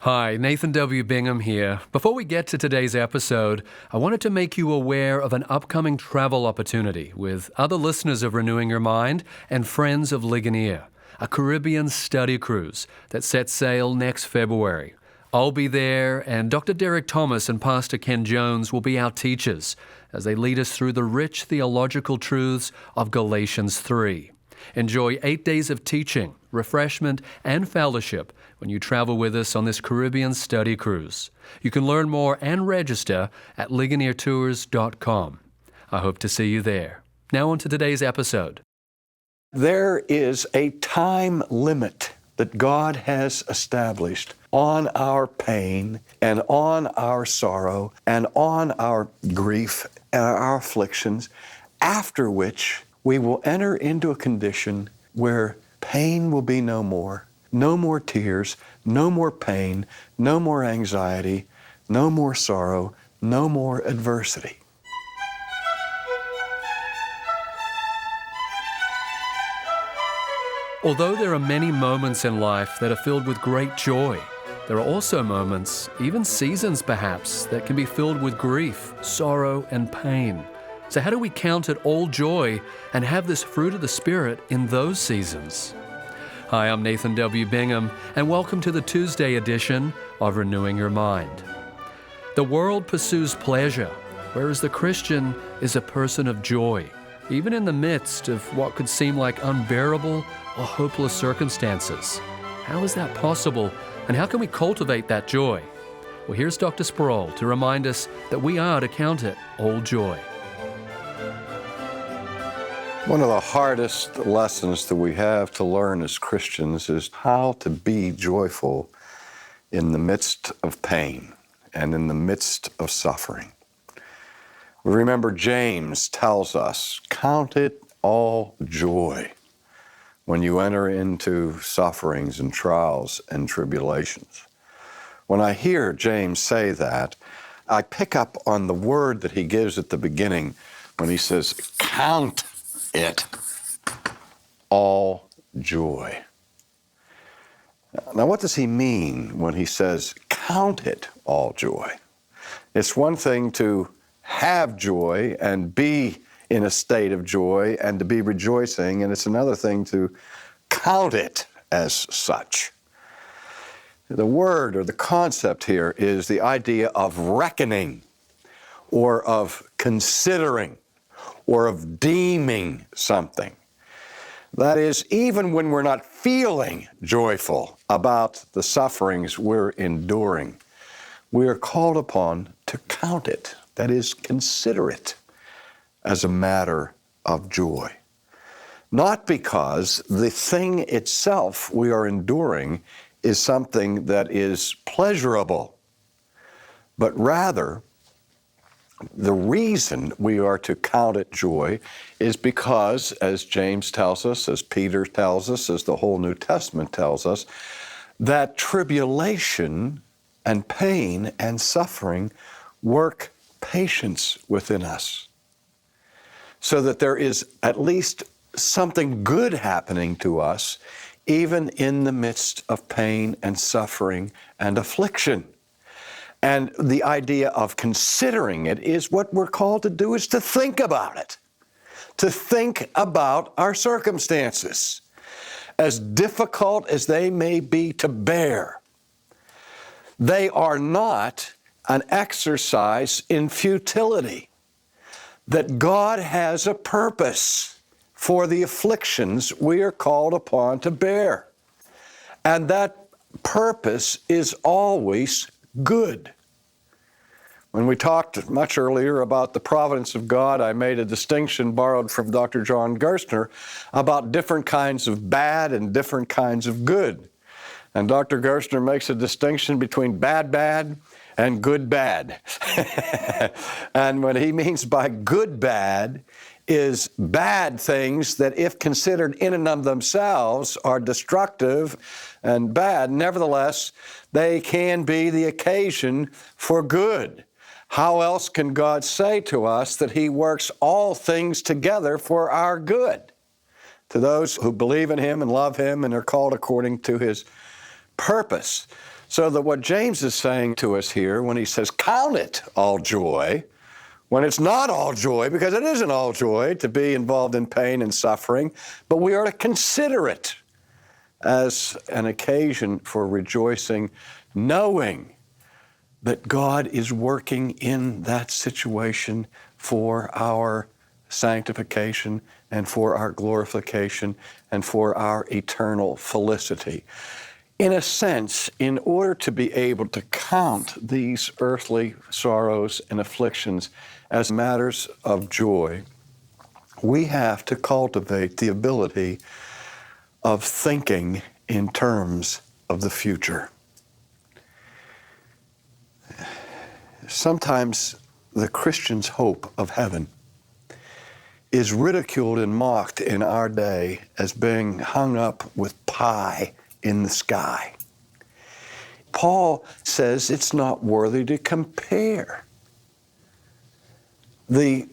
Hi, Nathan W. Bingham here. Before we get to today's episode, I wanted to make you aware of an upcoming travel opportunity with other listeners of Renewing Your Mind and friends of Ligonier, a Caribbean study cruise that sets sail next February. I'll be there, and Dr. Derek Thomas and Pastor Ken Jones will be our teachers as they lead us through the rich theological truths of Galatians 3. Enjoy 8 days of teaching, refreshment, and fellowship when you travel with us on this Caribbean study cruise. You can learn more and register at ligoniertours.com. I hope to see you there. Now on to today's episode. There is a time limit that God has established on our pain and on our sorrow and on our grief and our afflictions, after which we will enter into a condition where pain will be no more tears, no more pain, no more anxiety, no more sorrow, no more adversity. Although there are many moments in life that are filled with great joy, there are also moments, even seasons perhaps, that can be filled with grief, sorrow, and pain. So how do we count it all joy and have this fruit of the Spirit in those seasons? Hi, I'm Nathan W. Bingham, and welcome to the Tuesday edition of Renewing Your Mind. The world pursues pleasure, whereas the Christian is a person of joy, even in the midst of what could seem like unbearable or hopeless circumstances. How is that possible, and how can we cultivate that joy? Well, here's Dr. Sproul to remind us that we are to count it all joy. One of the hardest lessons that we have to learn as Christians is how to be joyful in the midst of pain and in the midst of suffering. We remember James tells us, count it all joy when you enter into sufferings and trials and tribulations. When I hear James say that, I pick up on the word that he gives at the beginning when he says, count it all joy. Now, what does he mean when he says, count it all joy? It's one thing to have joy and be in a state of joy and to be rejoicing, and it's another thing to count it as such. The word or the concept here is the idea of reckoning or of considering or of deeming something. That is, even when we're not feeling joyful about the sufferings we're enduring, we are called upon to count it, that is, consider it as a matter of joy. Not because the thing itself we are enduring is something that is pleasurable, but rather the reason we are to count it joy is because, as James tells us, as Peter tells us, as the whole New Testament tells us, that tribulation and pain and suffering work patience within us, so that there is at least something good happening to us, even in the midst of pain and suffering and affliction. And the idea of considering it is what we're called to do is to think about it, to think about our circumstances, as difficult as they may be to bear. They are not an exercise in futility, that God has a purpose for the afflictions we are called upon to bear. And that purpose is always good. When we talked much earlier about the providence of God, I made a distinction borrowed from Dr. John Gerstner about different kinds of bad and different kinds of good. And Dr. Gerstner makes a distinction between bad and good bad. And what he means by good bad is bad things that, if considered in and of themselves, are destructive and bad. Nevertheless, they can be the occasion for good. How else can God say to us that He works all things together for our good, to those who believe in Him and love Him and are called according to His purpose? So that what James is saying to us here when he says, count it all joy, when it's not all joy, because it isn't all joy to be involved in pain and suffering, but we are to consider it as an occasion for rejoicing, knowing that God is working in that situation for our sanctification and for our glorification and for our eternal felicity. In a sense, in order to be able to count these earthly sorrows and afflictions as matters of joy, we have to cultivate the ability of thinking in terms of the future. Sometimes the Christian's hope of heaven is ridiculed and mocked in our day as being hung up with pie in the sky. Paul says it's not worthy to compare the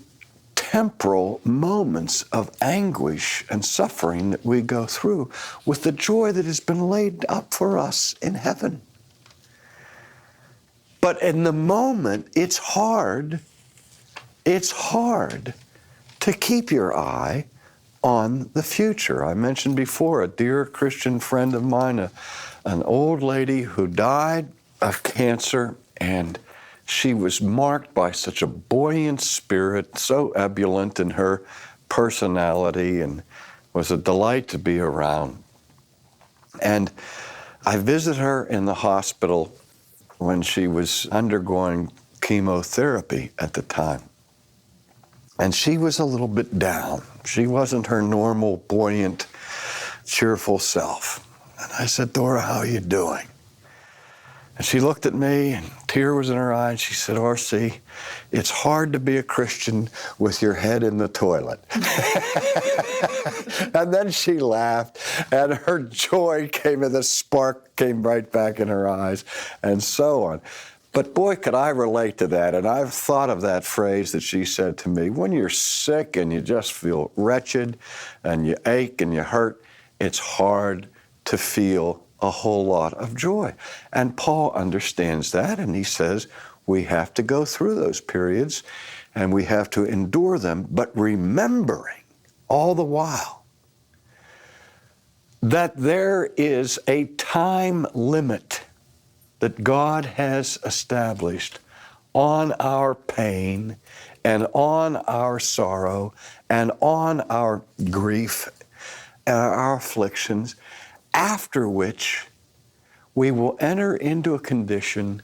temporal moments of anguish and suffering that we go through with the joy that has been laid up for us in heaven. But in the moment, it's hard to keep your eye on the future. I mentioned before a dear Christian friend of mine, an old lady who died of cancer, and she was marked by such a buoyant spirit, so ebullient in her personality, and was a delight to be around. And I visited her in the hospital when she was undergoing chemotherapy at the time. And she was a little bit down. She wasn't her normal, buoyant, cheerful self. And I said, Dora, how are you doing? And she looked at me, and a tear was in her eye, and she said, R.C., it's hard to be a Christian with your head in the toilet. And then she laughed, and her joy came, and the spark came right back in her eyes, and so on. But boy, could I relate to that. And I've thought of that phrase that she said to me. When you're sick and you just feel wretched and you ache and you hurt, it's hard to feel a whole lot of joy. And Paul understands that, and he says we have to go through those periods and we have to endure them, but remembering all the while that there is a time limit that God has established on our pain and on our sorrow and on our grief and our afflictions, after which we will enter into a condition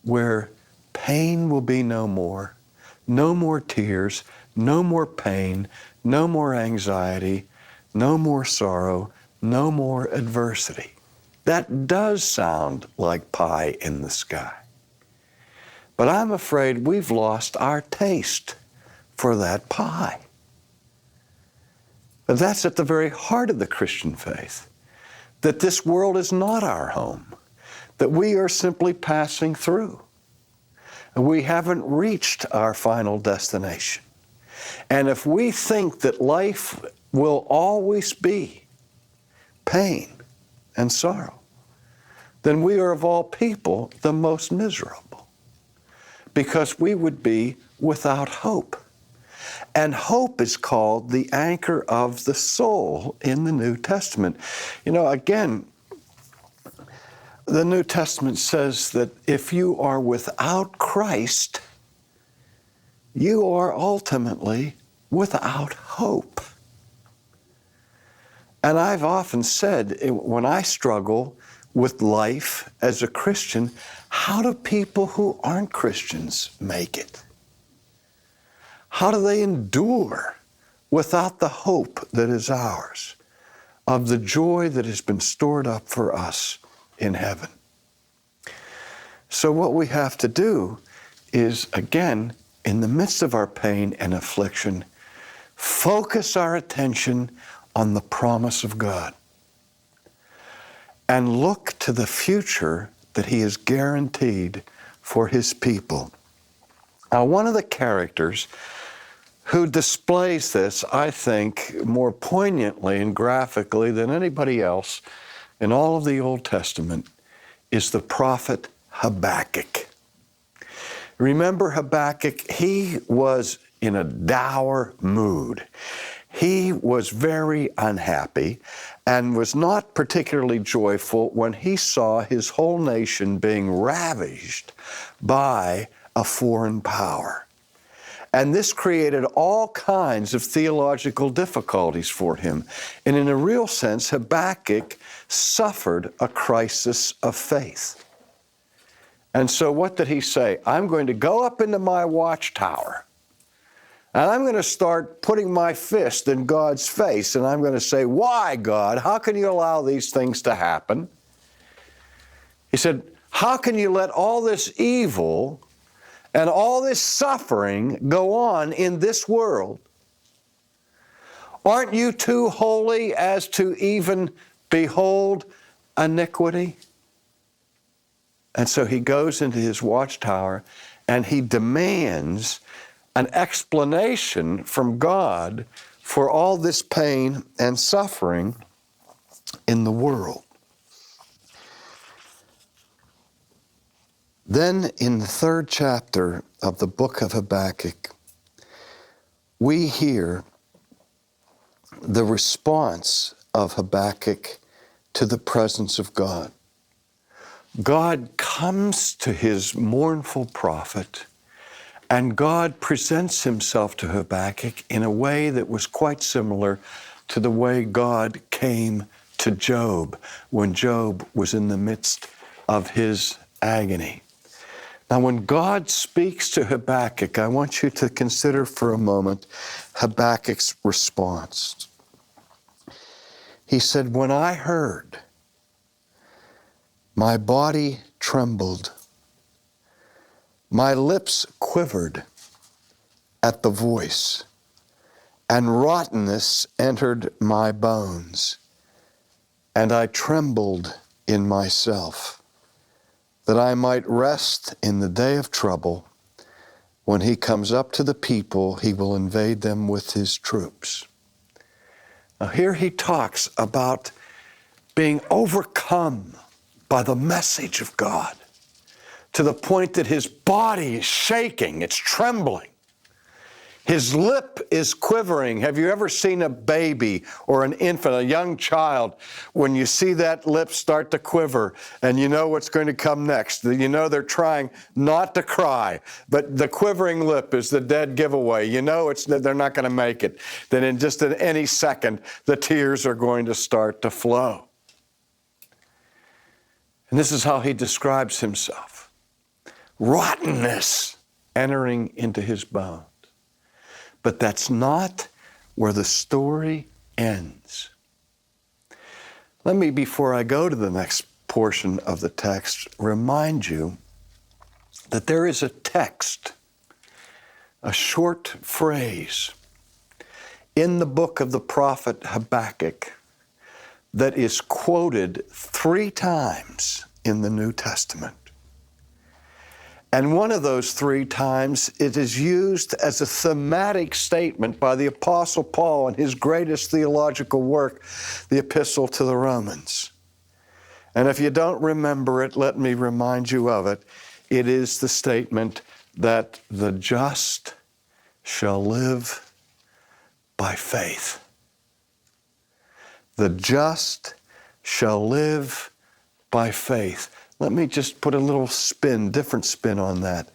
where pain will be no more tears, no more pain, no more anxiety, no more sorrow, no more adversity. That does sound like pie in the sky. But I'm afraid we've lost our taste for that pie. But that's at the very heart of the Christian faith, that this world is not our home, that we are simply passing through. And we haven't reached our final destination. And if we think that life will always be pain and sorrow, then we are of all people the most miserable, because we would be without hope. And hope is called the anchor of the soul in the New Testament. You know, again, the New Testament says that if you are without Christ, you are ultimately without hope. And I've often said, when I struggle with life as a Christian, how do people who aren't Christians make it? How do they endure without the hope that is ours, of the joy that has been stored up for us in heaven? So what we have to do is, again, in the midst of our pain and affliction, focus our attention on the promise of God and look to the future that He has guaranteed for His people. Now, one of the characters who displays this, I think, more poignantly and graphically than anybody else in all of the Old Testament is the prophet Habakkuk. Remember Habakkuk? He was in a dour mood. He was very unhappy and was not particularly joyful when he saw his whole nation being ravaged by a foreign power. And this created all kinds of theological difficulties for him. And in a real sense, Habakkuk suffered a crisis of faith. And so what did he say? I'm going to go up into my watchtower, and I'm going to start putting my fist in God's face, and I'm going to say, why, God? How can you allow these things to happen? He said, how can you let all this evil and all this suffering go on in this world? Aren't you too holy as to even behold iniquity? And so he goes into his watchtower and he demands an explanation from God for all this pain and suffering in the world. Then in the 3rd chapter of the book of Habakkuk, we hear the response of Habakkuk to the presence of God. God comes to his mournful prophet, and God presents himself to Habakkuk in a way that was quite similar to the way God came to Job when Job was in the midst of his agony. Now, when God speaks to Habakkuk, I want you to consider for a moment Habakkuk's response. He said, when I heard, my body trembled, my lips quivered at the voice, and rottenness entered my bones, and I trembled in myself, that I might rest in the day of trouble. When he comes up to the people, he will invade them with his troops. Now here he talks about being overcome by the message of God to the point that his body is shaking, it's trembling. His lip is quivering. Have you ever seen a baby or an infant, a young child, when you see that lip start to quiver and you know what's going to come next? You know they're trying not to cry, but the quivering lip is the dead giveaway. You know they're not going to make it. Then in just any second, the tears are going to start to flow. And this is how he describes himself. Rottenness entering into his bones. But that's not where the story ends. Let me, before I go to the next portion of the text, remind you that there is a text, a short phrase in the book of the prophet Habakkuk that is quoted 3 times in the New Testament. And one of those 3 times, it is used as a thematic statement by the Apostle Paul in his greatest theological work, the Epistle to the Romans. And if you don't remember it, let me remind you of it. It is the statement that the just shall live by faith. The just shall live by faith. Let me just put a little spin, different spin on that.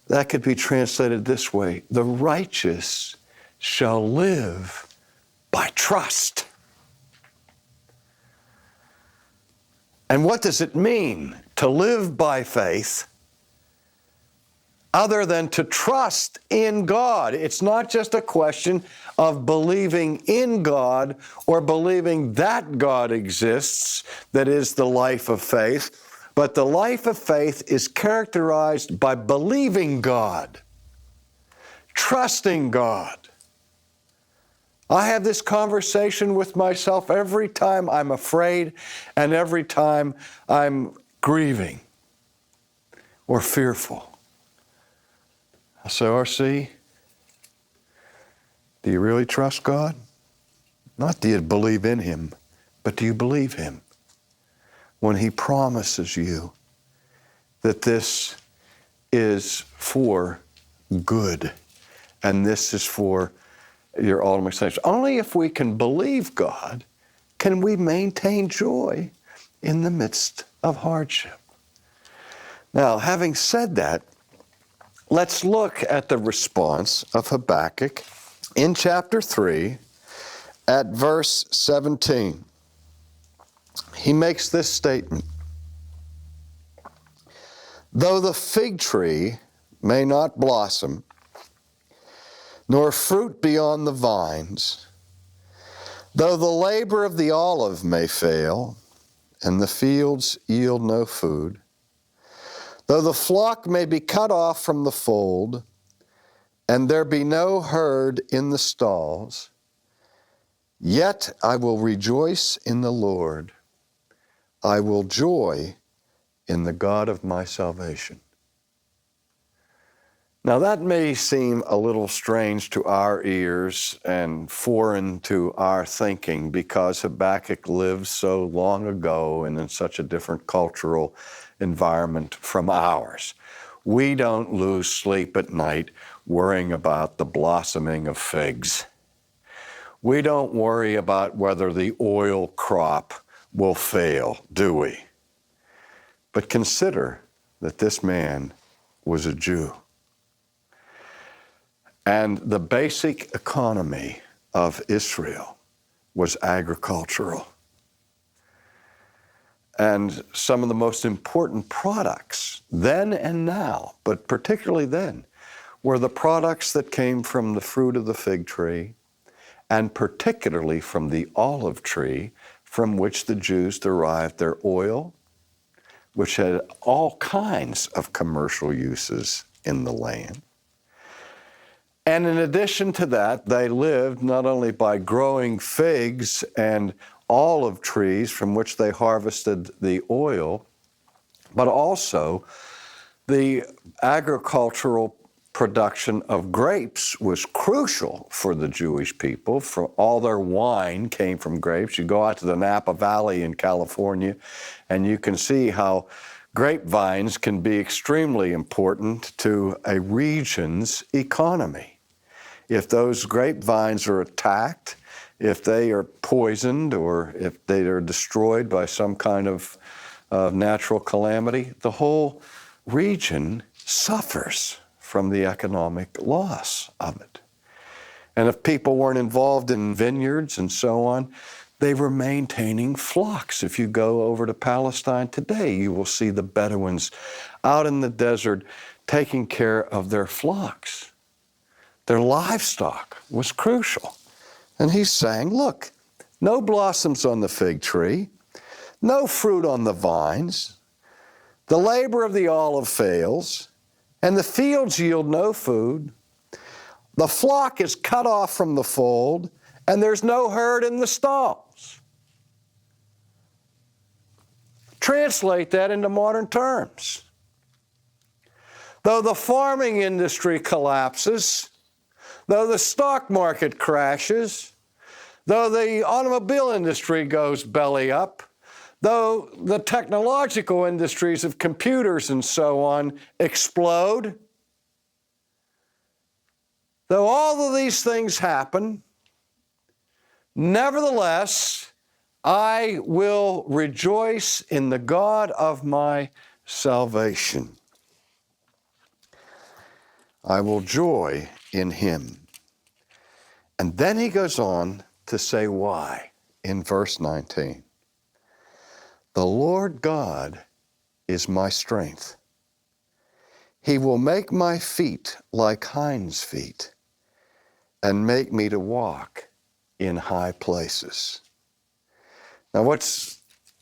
That could be translated this way: the righteous shall live by trust. And what does it mean to live by faith other than to trust in God? It's not just a question of believing in God or believing that God exists, that is the life of faith. But the life of faith is characterized by believing God, trusting God. I have this conversation with myself every time I'm afraid and every time I'm grieving or fearful. I say, R.C., do you really trust God? Not do you believe in Him, but do you believe Him? when he promises you that this is for good and this is for your ultimate salvation. Only if we can believe God can we maintain joy in the midst of hardship. Now, having said that, let's look at the response of Habakkuk in chapter 3 at verse 17. He makes this statement: though the fig tree may not blossom, nor fruit be on the vines, though the labor of the olive may fail, and the fields yield no food, though the flock may be cut off from the fold, and there be no herd in the stalls, yet I will rejoice in the Lord. I will joy in the God of my salvation. Now that may seem a little strange to our ears and foreign to our thinking because Habakkuk lived so long ago and in such a different cultural environment from ours. We don't lose sleep at night worrying about the blossoming of figs. We don't worry about whether the oil crop will fail, do we? But consider that this man was a Jew. And the basic economy of Israel was agricultural. And some of the most important products then and now, but particularly then, were the products that came from the fruit of the fig tree, and particularly from the olive tree, from which the Jews derived their oil, which had all kinds of commercial uses in the land. And in addition to that, they lived not only by growing figs and olive trees from which they harvested the oil, but also the agricultural production of grapes was crucial for the Jewish people. For all their wine came from grapes. You go out to the Napa Valley in California, and you can see how grapevines can be extremely important to a region's economy. If those grapevines are attacked, if they are poisoned, or if they are destroyed by some kind of natural calamity, the whole region suffers from the economic loss of it. And if people weren't involved in vineyards and so on, they were maintaining flocks. If you go over to Palestine today, you will see the Bedouins out in the desert taking care of their flocks. Their livestock was crucial. And he's saying, look, no blossoms on the fig tree, no fruit on the vines, the labor of the olive fails, and the fields yield no food. The flock is cut off from the fold, and there's no herd in the stalls. Translate that into modern terms. Though the farming industry collapses, though the stock market crashes, though the automobile industry goes belly up, though the technological industries of computers and so on explode, though all of these things happen, nevertheless, I will rejoice in the God of my salvation. I will joy in him. And then he goes on to say why in verse 19. The Lord God is my strength. He will make my feet like hinds' feet and make me to walk in high places. Now what's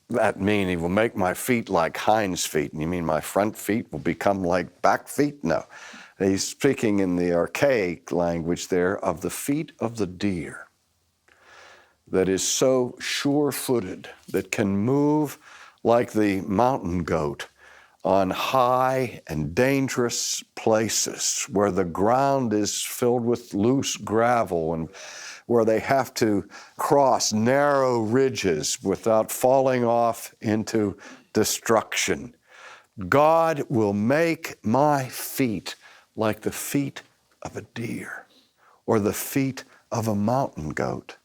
that mean? He will make my feet like hinds' feet. And you mean my front feet will become like back feet? No. He's speaking in the archaic language there of the feet of the deer that is so sure-footed, that can move like the mountain goat on high and dangerous places where the ground is filled with loose gravel and where they have to cross narrow ridges without falling off into destruction. God will make my feet like the feet of a deer or the feet of a mountain goat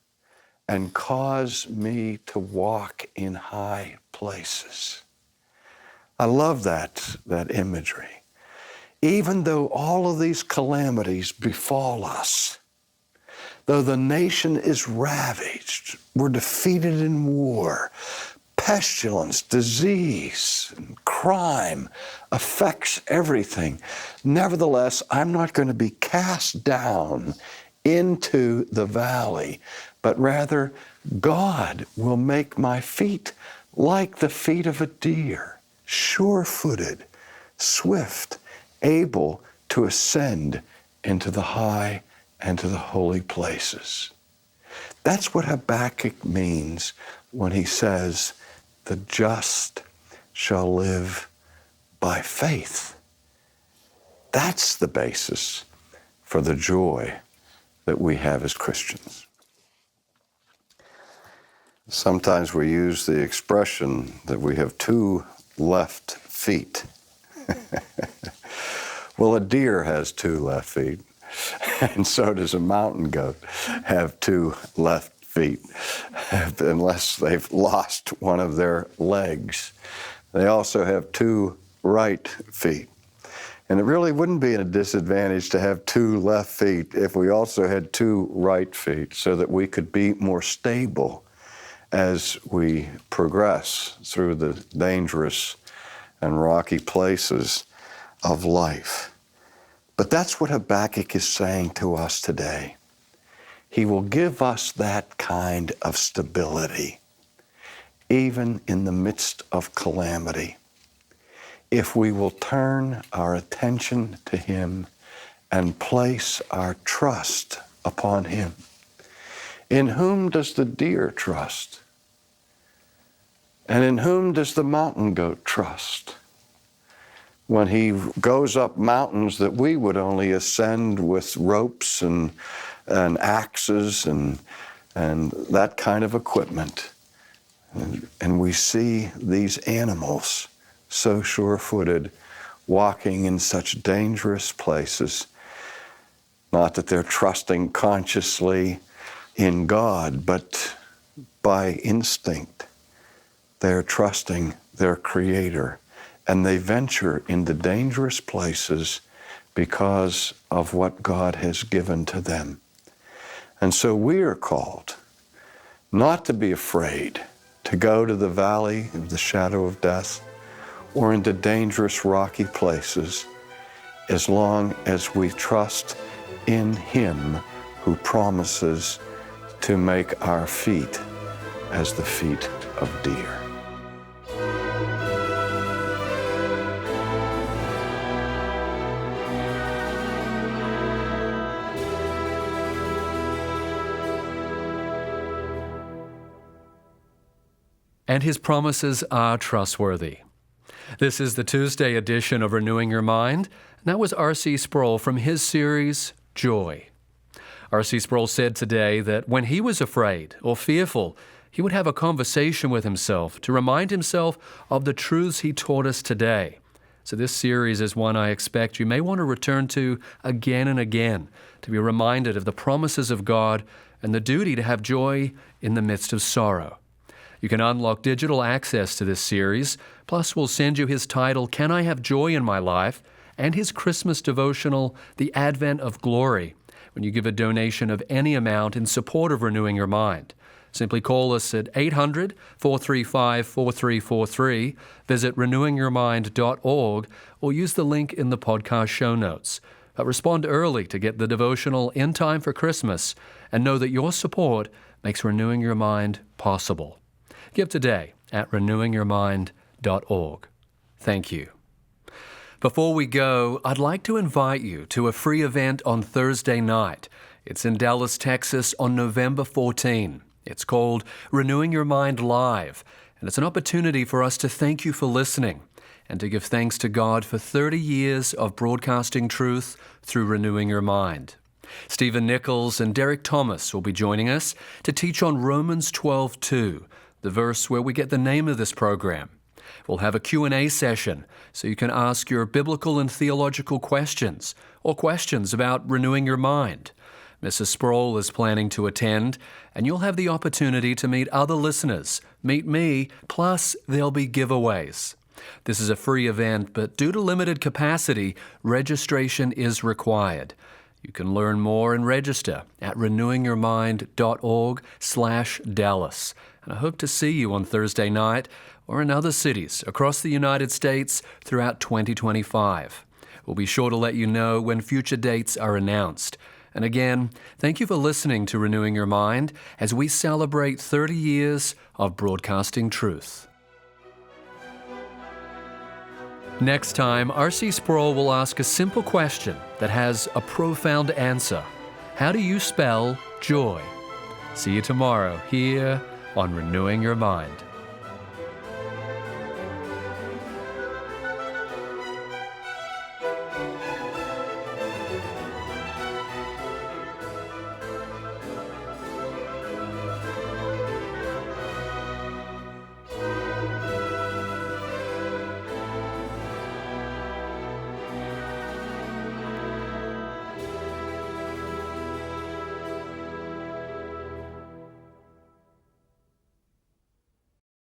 and cause me to walk in high places. I love that imagery. Even though all of these calamities befall us, though the nation is ravaged, we're defeated in war, pestilence, disease, and crime affects everything. Nevertheless, I'm not going to be cast down into the valley, but rather God will make my feet like the feet of a deer, sure-footed, swift, able to ascend into the high and to the holy places. That's what Habakkuk means when he says, the just shall live by faith. That's the basis for the joy that we have as Christians. Sometimes we use the expression that we have two left feet. Well, a deer has two left feet, and so does a mountain goat have two left feet, unless they've lost one of their legs. They also have two right feet. And it really wouldn't be a disadvantage to have two left feet if we also had two right feet so that we could be more stable as we progress through the dangerous and rocky places of life. But that's what Habakkuk is saying to us today. He will give us that kind of stability, even in the midst of calamity, if we will turn our attention to Him and place our trust upon Him. In whom does the deer trust? And in whom does the mountain goat trust? When he goes up mountains that we would only ascend with ropes and axes and that kind of equipment. And we see these animals so sure-footed, walking in such dangerous places. Not that they're trusting consciously in God, but by instinct. They're trusting their Creator, and they venture into dangerous places because of what God has given to them. And so we are called not to be afraid to go to the valley of the shadow of death or into dangerous rocky places as long as we trust in Him who promises to make our feet as the feet of deer. And His promises are trustworthy. This is the Tuesday edition of Renewing Your Mind. And that was R.C. Sproul from his series, Joy. R.C. Sproul said today that when he was afraid or fearful, he would have a conversation with himself to remind himself of the truths he taught us today. So this series is one I expect you may want to return to again and again to be reminded of the promises of God and the duty to have joy in the midst of sorrow. You can unlock digital access to this series, plus we'll send you his title, Can I Have Joy in My Life?, and his Christmas devotional, The Advent of Glory, when you give a donation of any amount in support of Renewing Your Mind. Simply call us at 800-435-4343, visit renewingyourmind.org, or use the link in the podcast show notes. But respond early to get the devotional in time for Christmas, and know that your support makes Renewing Your Mind possible. Give today at renewingyourmind.org. Thank you. Before we go, I'd like to invite you to a free event on Thursday night. It's in Dallas, Texas on November 14. It's called Renewing Your Mind Live, and it's an opportunity for us to thank you for listening and to give thanks to God for 30 years of broadcasting truth through Renewing Your Mind. Stephen Nichols and Derek Thomas will be joining us to teach on Romans 12:2, the verse where we get the name of this program. We'll have a Q&A session so you can ask your biblical and theological questions or questions about renewing your mind. Mrs. Sproul is planning to attend, and you'll have the opportunity to meet other listeners, meet me, plus there'll be giveaways. This is a free event, but due to limited capacity, registration is required. You can learn more and register at renewingyourmind.org/Dallas. And I hope to see you on Thursday night or in other cities across the United States throughout 2025. We'll be sure to let you know when future dates are announced. And again, thank you for listening to Renewing Your Mind as we celebrate 30 years of broadcasting truth. Next time, R.C. Sproul will ask a simple question that has a profound answer. How do you spell joy? See you tomorrow here on Renewing Your Mind.